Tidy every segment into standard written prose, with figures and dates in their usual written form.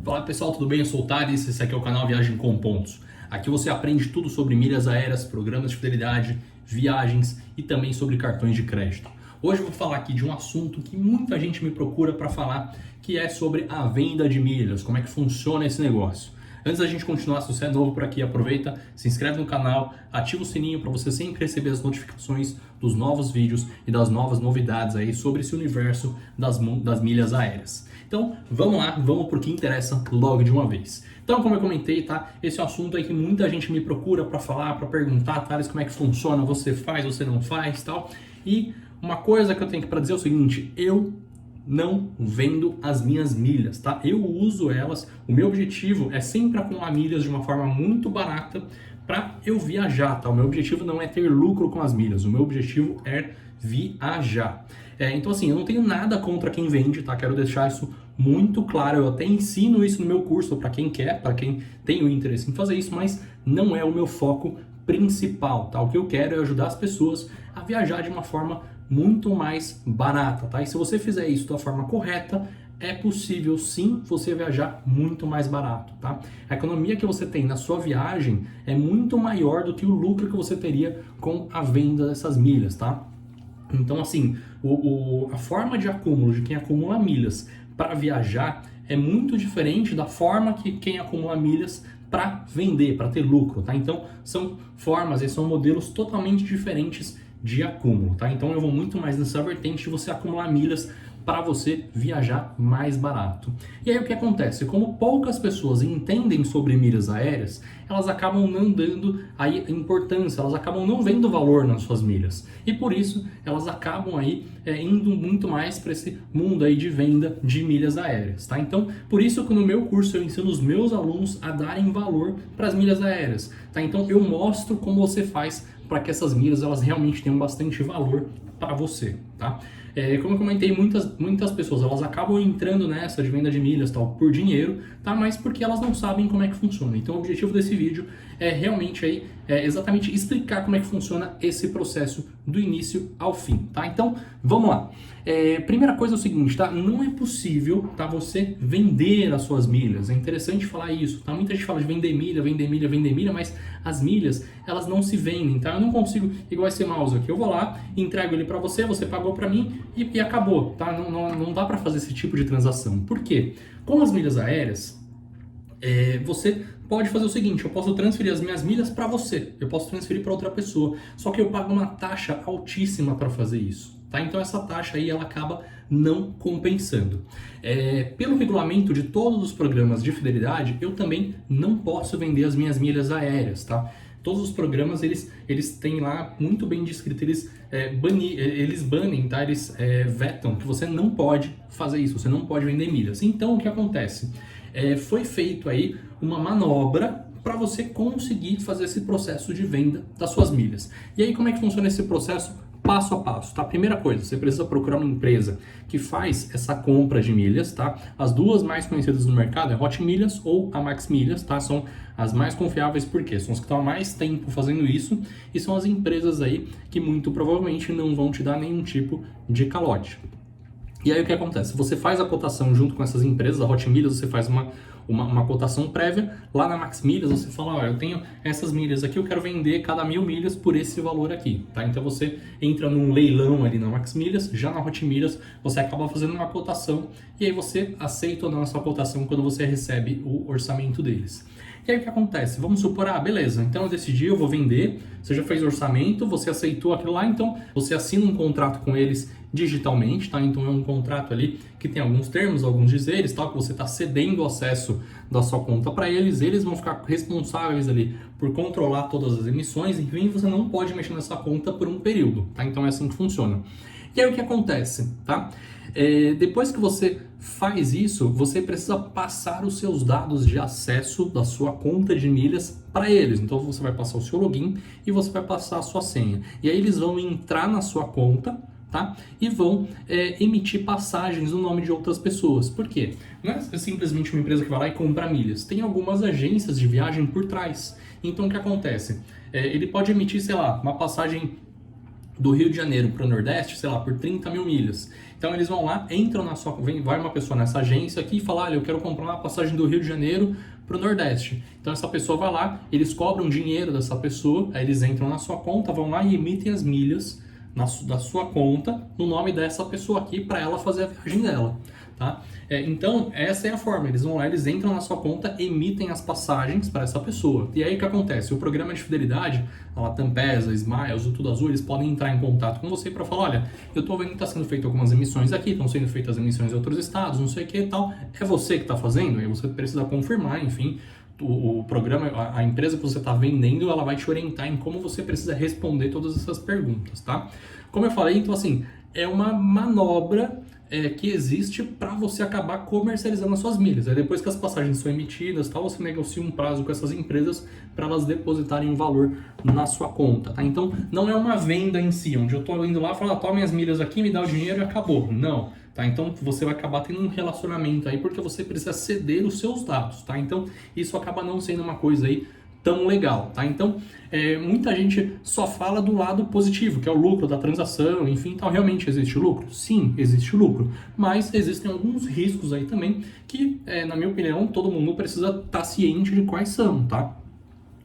Fala pessoal, tudo bem? Eu sou o Thales, esse aqui é o canal Viagem com Pontos. Aqui você aprende tudo sobre milhas aéreas, programas de fidelidade, viagens e também sobre cartões de crédito. Hoje eu vou falar aqui de um assunto que muita gente me procura para falar, que é sobre a venda de milhas, como é que funciona esse negócio. Antes da gente continuar, se você é novo por aqui, aproveita, se inscreve no canal, ativa o sininho para você sempre receber as notificações dos novos vídeos e das novas novidades aí sobre esse universo das milhas aéreas. Então, vamos lá, vamos pro que interessa logo de uma vez. Então, como eu comentei, tá? Esse é um assunto aí que muita gente me procura para falar, para perguntar, Thales, como é que funciona, você faz, você não faz, tal. E uma coisa que eu tenho para dizer é o seguinte, eu não vendo as minhas milhas, tá? Eu uso elas, o meu objetivo é sempre acumular milhas de uma forma muito barata para eu viajar, tá? O meu objetivo não é ter lucro com as milhas, o meu objetivo é viajar. Então assim, eu não tenho nada contra quem vende, tá? Quero deixar isso muito claro, eu até ensino isso no meu curso para quem quer, para quem tem o interesse em fazer isso, mas não é o meu foco principal, tá? O que eu quero é ajudar as pessoas a viajar de uma forma muito mais barata, tá? E se você fizer isso da forma correta, é possível sim você viajar muito mais barato, tá? A economia que você tem na sua viagem é muito maior do que o lucro que você teria com a venda dessas milhas, tá? Então, assim, a forma de acúmulo de quem acumula milhas para viajar é muito diferente da forma que quem acumula milhas para vender, para ter lucro, tá? Então, são formas e são modelos totalmente diferentes de acúmulo, tá? Então eu vou muito mais nessa vertente de você acumular milhas para você viajar mais barato. E aí o que acontece? Como poucas pessoas entendem sobre milhas aéreas, elas acabam não dando aí importância, elas acabam não vendo valor nas suas milhas. E por isso elas acabam aí indo muito mais para esse mundo aí de venda de milhas aéreas, tá? Então, por isso que no meu curso eu ensino os meus alunos a darem valor para as milhas aéreas, tá? Então eu mostro como você faz para que essas milhas elas realmente tenham bastante valor para você, tá? Como eu comentei, muitas pessoas elas acabam entrando nessa de venda de milhas tal por dinheiro, tá? Mas porque elas não sabem como é que funciona. Então o objetivo desse vídeo é realmente aí exatamente explicar como é que funciona esse processo do início ao fim, tá? Então vamos lá. Primeira coisa é o seguinte, tá? Não é possível, tá? Você vender as suas milhas. É interessante falar isso, tá? Muita gente fala de vender milha, vender milha, vender milha, mas as milhas elas não se vendem, tá? Eu não consigo igual esse mouse aqui. Eu vou lá, entrego ele para você, você pagou para mim e acabou, tá? Não dá para fazer esse tipo de transação. Por quê? Com as milhas aéreas, você pode fazer o seguinte, eu posso transferir as minhas milhas para você, eu posso transferir para outra pessoa, só que eu pago uma taxa altíssima para fazer isso, tá? Então essa taxa aí ela acaba não compensando. Pelo regulamento de todos os programas de fidelidade, eu também não posso vender as minhas milhas aéreas, tá? Todos os programas, eles têm lá muito bem descrito, eles banem, tá? Eles vetam que você não pode fazer isso, você não pode vender milhas. Então, o que acontece? Foi feito aí uma manobra para você conseguir fazer esse processo de venda das suas milhas. E aí, como é que funciona esse processo? Passo a passo, tá? Primeira coisa, você precisa procurar uma empresa que faz essa compra de milhas, tá? As duas mais conhecidas no mercado é Hot Milhas ou a Max Milhas, tá? São as mais confiáveis porque são as que estão há mais tempo fazendo isso e são as empresas aí que muito provavelmente não vão te dar nenhum tipo de calote. E aí o que acontece? Você faz a cotação junto com essas empresas, a Hot Milhas, você faz uma cotação prévia, lá na Max Milhas você fala, olha, eu tenho essas milhas aqui, eu quero vender cada 1000 milhas por esse valor aqui, tá? Então você entra num leilão ali na Max Milhas, já na Hot Milhas você acaba fazendo uma cotação e aí você aceita ou não a sua cotação quando você recebe o orçamento deles. E aí o que acontece? Vamos supor, beleza, então eu decidi, eu vou vender, você já fez o orçamento, você aceitou aquilo lá, então você assina um contrato com eles digitalmente, tá? Então é um contrato ali que tem alguns termos, alguns dizeres, tal, que você está cedendo o acesso da sua conta para eles, eles vão ficar responsáveis ali por controlar todas as emissões, enfim, você não pode mexer nessa conta por um período, tá? Então é assim que funciona. E aí o que acontece, tá? Depois que você faz isso, você precisa passar os seus dados de acesso da sua conta de milhas para eles. Então você vai passar o seu login e você vai passar a sua senha. E aí eles vão entrar na sua conta, tá? E vão emitir passagens no nome de outras pessoas. Por quê? Não é simplesmente uma empresa que vai lá e compra milhas. Tem algumas agências de viagem por trás. Então o que acontece? Ele pode emitir, sei lá, uma passagem do Rio de Janeiro para o Nordeste, sei lá, por 30 mil milhas. Então eles vão lá, entram na sua... vai uma pessoa nessa agência aqui e fala, olha, eu quero comprar uma passagem do Rio de Janeiro para o Nordeste. Então essa pessoa vai lá, eles cobram dinheiro dessa pessoa, aí eles entram na sua conta, vão lá e emitem as milhas da sua conta no nome dessa pessoa aqui para ela fazer a viagem dela. Tá? Então, essa é a forma. Eles vão lá, eles entram na sua conta, emitem as passagens para essa pessoa. E aí o que acontece? O programa de fidelidade, a Latam Pesa, Smiles, o Tudo Azul, eles podem entrar em contato com você para falar, olha, eu estou vendo que está sendo feito algumas emissões aqui, estão sendo feitas emissões em outros estados, não sei o que e tal. É você que está fazendo? Aí você precisa confirmar, enfim. O programa, a empresa que você está vendendo, ela vai te orientar em como você precisa responder todas essas perguntas, tá? Como eu falei, então assim, é uma manobra que existe para você acabar comercializando as suas milhas. Aí depois que as passagens são emitidas, tal, você negocia um prazo com essas empresas para elas depositarem um valor na sua conta, tá? Então, não é uma venda em si, onde eu estou indo lá e falo, toma minhas milhas aqui, me dá o dinheiro e acabou. Não, tá? Então, você vai acabar tendo um relacionamento aí porque você precisa ceder os seus dados, tá? Então, isso acaba não sendo uma coisa aí tão legal, tá? Então, muita gente só fala do lado positivo, que é o lucro da transação, enfim, então realmente existe lucro? Sim, existe lucro, mas existem alguns riscos aí também que, na minha opinião, todo mundo precisa estar ciente de quais são, tá?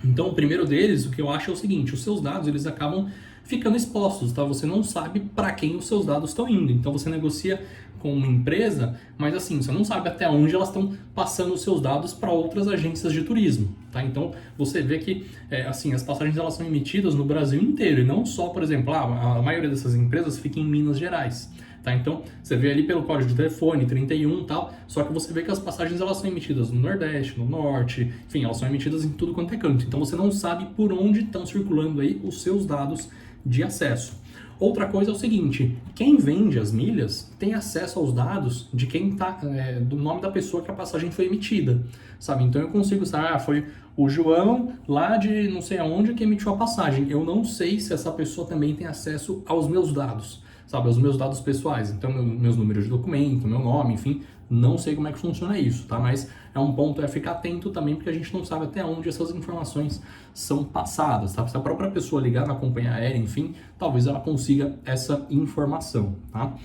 Então, o primeiro deles, o que eu acho é o seguinte, os seus dados, eles acabam ficando expostos, tá? Você não sabe para quem os seus dados estão indo, então você negocia com uma empresa, mas assim, você não sabe até onde elas estão passando os seus dados para outras agências de turismo, tá? Então, você vê que, assim, as passagens elas são emitidas no Brasil inteiro, e não só, por exemplo, a maioria dessas empresas fica em Minas Gerais, tá? Então, você vê ali pelo código de telefone, 31 e tal, só que você vê que as passagens elas são emitidas no Nordeste, no Norte, enfim, elas são emitidas em tudo quanto é canto, então você não sabe por onde estão circulando aí os seus dados de acesso. Outra coisa é o seguinte, quem vende as milhas tem acesso aos dados de quem tá, do nome da pessoa que a passagem foi emitida, sabe? Então eu consigo saber, foi o João lá de não sei aonde que emitiu a passagem. Eu não sei se essa pessoa também tem acesso aos meus dados, sabe? Aos meus dados pessoais. Então meus números de documento, meu nome, enfim, não sei como é que funciona isso, tá? Mas é um ponto ficar atento também, porque a gente não sabe até onde essas informações são passadas, tá? Se a própria pessoa ligar na companhia aérea, enfim, talvez ela consiga essa informação, tá?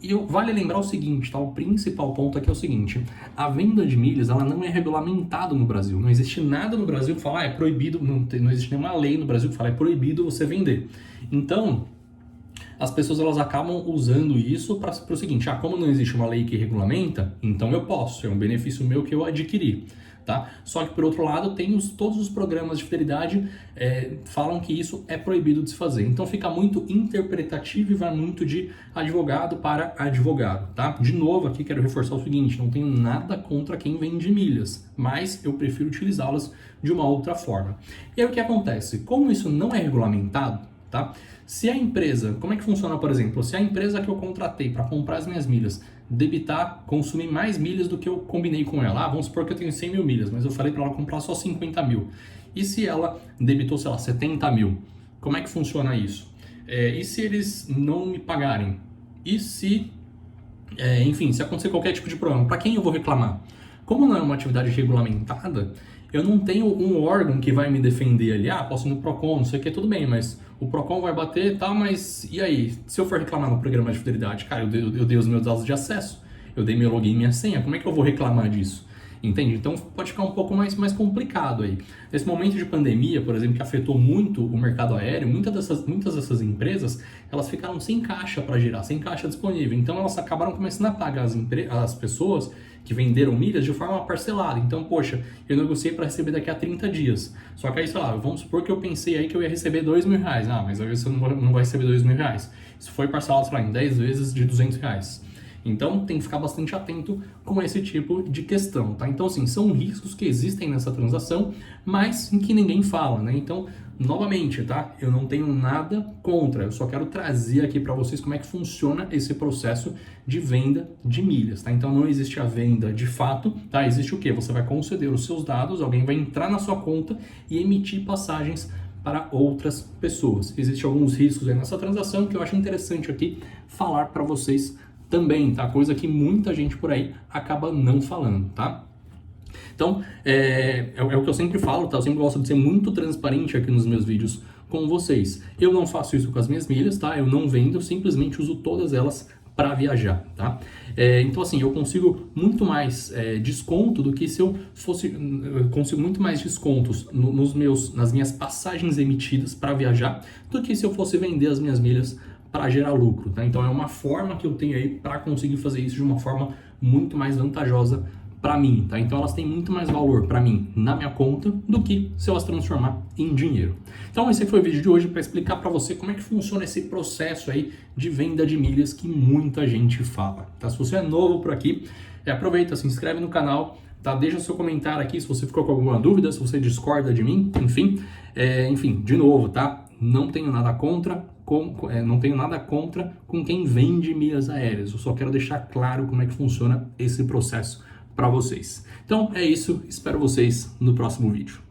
E vale lembrar o seguinte, tá? O principal ponto aqui é o seguinte, a venda de milhas, ela não é regulamentada no Brasil, não existe nada no Brasil que fala, é proibido, não existe nenhuma lei no Brasil que fala, é proibido você vender. Então, as pessoas elas acabam usando isso para o seguinte, como não existe uma lei que regulamenta, então eu posso, é um benefício meu que eu adquiri, tá? Só que por outro lado, todos os programas de fidelidade falam que isso é proibido de se fazer, então fica muito interpretativo e vai muito de advogado para advogado, tá? De novo aqui quero reforçar o seguinte, não tenho nada contra quem vende milhas, mas eu prefiro utilizá-las de uma outra forma. E aí o que acontece? Como isso não é regulamentado, tá? Se a empresa, como é que funciona, por exemplo, se a empresa que eu contratei para comprar as minhas milhas consumir mais milhas do que eu combinei com ela, vamos supor que eu tenho 100 mil milhas, mas eu falei para ela comprar só 50 mil, e se ela debitou, sei lá, 70 mil, como é que funciona isso? E se eles não me pagarem? E se, enfim, se acontecer qualquer tipo de problema, para quem eu vou reclamar? Como não é uma atividade regulamentada, eu não tenho um órgão que vai me defender ali, posso ir no PROCON, não sei o que, tudo bem, mas o PROCON vai bater e tal, mas e aí? Se eu for reclamar no programa de fidelidade, cara, eu dei os meus dados de acesso, eu dei meu login e minha senha, como é que eu vou reclamar disso? Entende? Então pode ficar um pouco mais complicado aí. Nesse momento de pandemia, por exemplo, que afetou muito o mercado aéreo, muitas dessas empresas, elas ficaram sem caixa para girar, sem caixa disponível. Então elas acabaram começando a pagar as pessoas que venderam milhas de forma parcelada. Então, poxa, eu negociei para receber daqui a 30 dias. Só que aí, sei lá, vamos supor que eu pensei aí que eu ia receber R$2.000. Mas aí você não vai receber R$2.000. Isso foi parcelado, sei lá, em 10 vezes de R$200. Então, tem que ficar bastante atento com esse tipo de questão, tá? Então, assim, são riscos que existem nessa transação, mas em que ninguém fala, né? Então, novamente, tá? Eu não tenho nada contra, eu só quero trazer aqui para vocês como é que funciona esse processo de venda de milhas, tá? Então, não existe a venda de fato, tá? Existe o quê? Você vai conceder os seus dados, alguém vai entrar na sua conta e emitir passagens para outras pessoas. Existem alguns riscos aí nessa transação que eu acho interessante aqui falar para vocês também, tá? Coisa que muita gente por aí acaba não falando, tá? Então, é o que eu sempre falo, tá? Eu sempre gosto de ser muito transparente aqui nos meus vídeos com vocês. Eu não faço isso com as minhas milhas, tá? Eu não vendo, eu simplesmente uso todas elas para viajar, tá? Então assim, eu consigo muito mais desconto do que se eu fosse, eu consigo muito mais descontos nas minhas passagens emitidas para viajar do que se eu fosse vender as minhas milhas para gerar lucro, tá? Então é uma forma que eu tenho aí para conseguir fazer isso de uma forma muito mais vantajosa para mim, tá? Então elas têm muito mais valor para mim na minha conta do que se eu as transformar em dinheiro. Então esse foi o vídeo de hoje para explicar para você como é que funciona esse processo aí de venda de milhas que muita gente fala, tá? Se você é novo por aqui, aproveita, se inscreve no canal, tá? Deixa seu comentário aqui se você ficou com alguma dúvida, se você discorda de mim, enfim, de novo, tá? Não tenho nada contra com quem vende milhas aéreas. Eu só quero deixar claro como é que funciona esse processo para vocês. Então é isso, espero vocês no próximo vídeo.